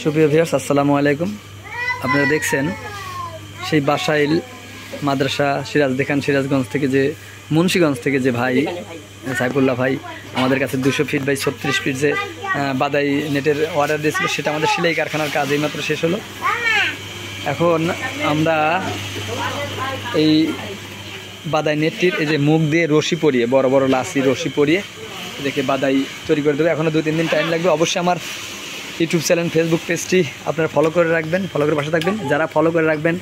সুপ্রিয় ভিউয়ার্স, আসসালামু আলাইকুম। আপনারা দেখছেন সেই বাসাইল মাদ্রাসা সিরাজগঞ্জ থেকে যে মুন্সিগঞ্জ থেকে যে ভাই সাইফুল্লাহ ভাই আমাদের কাছে 200 ফিট বাই 36 ফিট যে বাদাই নেটের অর্ডার দিয়েছিল, সেটা আমাদের সেলাই কারখানার কাজ এইমাত্র শেষ হলো। এখন আমরা এই বাদাই নেটটির এই যে মুখ দিয়ে রশি পরিয়ে, বড় বড় লাসি রশি পরিয়ে দেখে বাদাই তৈরি করে দেবো। এখনও 2-3 দিন টাইম লাগবে। অবশ্যই আমার ইউটিউব চ্যানেল, ফেসবুক পেজটি আপনারা ফলো করে রাখবেন, ফলো করে পাশে থাকবেন। যারা ফলো করে রাখবেন,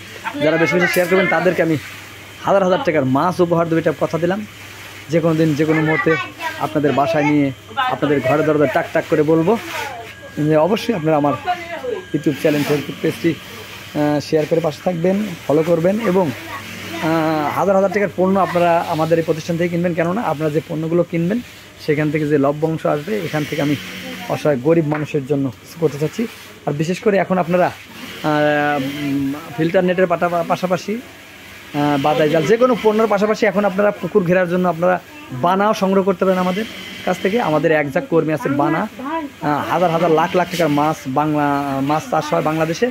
যারা বেশি বেশি শেয়ার করবেন, তাদেরকে আমি হাজার হাজার টাকার মাছ উপহার দেবো, এটা কথা দিলাম। যে কোনো দিন যে কোনো মুহূর্তে আপনাদের বাসায় নিয়ে আপনাদের ঘরে দরজা টাক টাক করে বলবো যে অবশ্যই আপনারা আমার ইউটিউব চ্যানেল, ফেসবুক পেজটি শেয়ার করে পাশে থাকবেন, ফলো করবেন এবং হাজার হাজার টাকার পণ্য আপনারা আমাদের এই প্রতিষ্ঠান থেকে কিনবেন। কেননা আপনারা যে পণ্যগুলো কিনবেন সেখান থেকে যে লভ্যাংশ আসবে, এখান থেকে আমি অসহায় গরিব মানুষের জন্য করতে চাচ্ছি। আর বিশেষ করে এখন আপনারা ফিল্টার নেটের পাশাপাশি বাদাই জাল যে কোনো পণ্যের পাশাপাশি এখন আপনারা পুকুর ঘেরার জন্য আপনারা বানাও সংগ্রহ করতে পারেন আমাদের কাছ থেকে। আমাদের একজাক কর্মী আছে বানা, হাজার হাজার লাখ লাখ টাকার মাছ চাষ হয় বাংলাদেশে।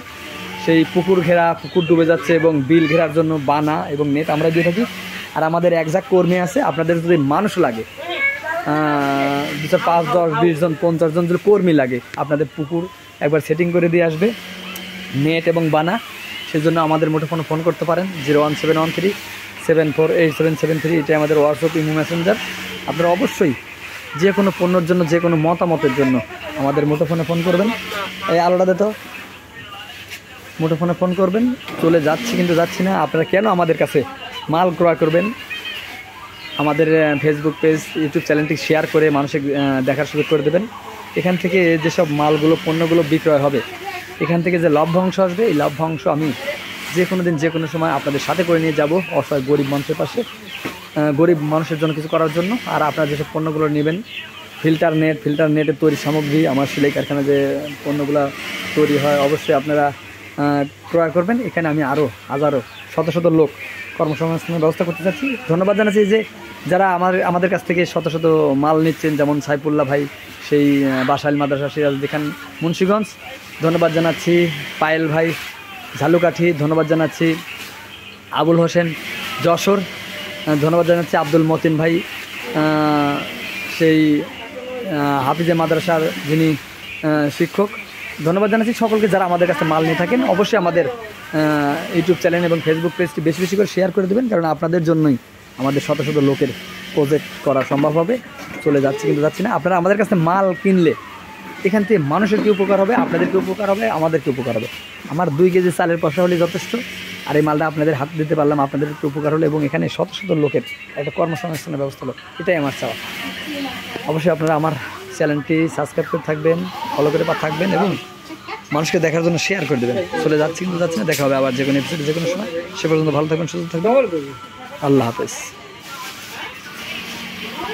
সেই পুকুর ঘেরা, পুকুর ডুবে যাচ্ছে এবং বিল ঘেরার জন্য বানা এবং নেট আমরা দিয়ে থাকি। আর আমাদের একজাক কর্মী আছে। আপনাদের যদি মানুষ লাগে 5, 10, 20 জন, 50 জন যদি কর্মী লাগে, আপনাদের পুকুর একবার সেটিং করে দিয়ে আসবে নেট এবং বানা। সেজন্য আমাদের মুঠোফোনে ফোন করতে পারেন 01713748773। এটাই আমাদের হোয়াটসঅ্যাপ, ইমো, মেসেঞ্জার। আপনারা অবশ্যই যে কোনো পণ্যের জন্য, যে কোনো মতামতের জন্য আমাদের মুঠোফোনে ফোন করবেন। এই আলোটা তো মুঠোফোনে ফোন করবেন। চলে যাচ্ছি কিন্তু যাচ্ছি না। আপনারা কেন আমাদের কাছে মাল ক্রয় করবেন? আমাদের ফেসবুক পেজ, ইউটিউব চ্যানেলটি শেয়ার করে মানুষের দেখার সুযোগ করে দেবেন। এখান থেকে যেসব মালগুলো, পণ্যগুলো বিক্রয় হবে, এখান থেকে যে লভ্যাংশ আসবে, এই লভ্যাংশ আমি যে কোনো দিন, যে কোনো সময় আপনাদের সাথে করে নিয়ে যাব অসহায় গরিব মানুষের পাশে, গরিব মানুষের জন্য কিছু করার জন্য। আর আপনারা যেসব পণ্যগুলো নেবেন, ফিল্টার নেটের তৈরি সামগ্রী, আমার সেলাই কারখানা যে পণ্যগুলো তৈরি হয়, অবশ্যই আপনারা ক্রয় করবেন। এখানে আমি আরও হাজারো শত শত লোক কর্মসংস্থানের ব্যবস্থা করতে চাচ্ছি। ধন্যবাদ জানাচ্ছি যে যারা আমাদের কাছ থেকে শত শত মাল নিচ্ছেন, যেমন সাইফুল্লাহ ভাই সেই বাসাইল মাদ্রাসা সিরাজগঞ্জ মুন্সিগঞ্জ। ধন্যবাদ জানাচ্ছি পায়েল ভাই ঝালুকাঠি। ধন্যবাদ জানাচ্ছি আবুল হোসেন যশোর। ধন্যবাদ জানাচ্ছি আব্দুল মতিন ভাই সেই হাফিজে মাদ্রাসার যিনি শিক্ষক। ধন্যবাদ জানাচ্ছি সকলকে যারা আমাদের কাছে মাল নিয়ে থাকেন। অবশ্যই আমাদের ইউটিউব চ্যানেল এবং ফেসবুক পেজটি বেশি বেশি করে শেয়ার করে দেবেন, কারণ আপনাদের জন্যই আমাদের শত শত লোকের প্রজেক্ট করা সম্ভব হবে। চলে যাচ্ছি কিন্তু যাচ্ছি না। আপনারা আমাদের কাছে মাল কিনলে এখান থেকে মানুষের কী উপকার হবে, আপনাদেরকে উপকার হবে, আমাদেরকে উপকার হবে। আমার 2 কেজি চালের পয়সা হলেই যথেষ্ট। আর এই মালটা আপনাদের হাত দিতে পারলাম, আপনাদের একটু উপকার হলো এবং এখানে শত শত লোকের একটা কর্মসংস্থানের ব্যবস্থা হলো। এটাই আমার চাওয়া। অবশ্যই আপনারা আমার চ্যানেলটি সাবস্ক্রাইব করে থাকবেন, ফলো করে থাকবেন এবং মানুষকে দেখার জন্য শেয়ার করে দেবেন। চলে যাচ্ছি কিন্তু যাচ্ছি না। দেখা হবে আবার যে কোনো এপিসোডে, যে কোনো সময়। সে পর্যন্ত ভালো থাকবেন, সুস্থ থাকবেন। আল্লাহ হাফেজ।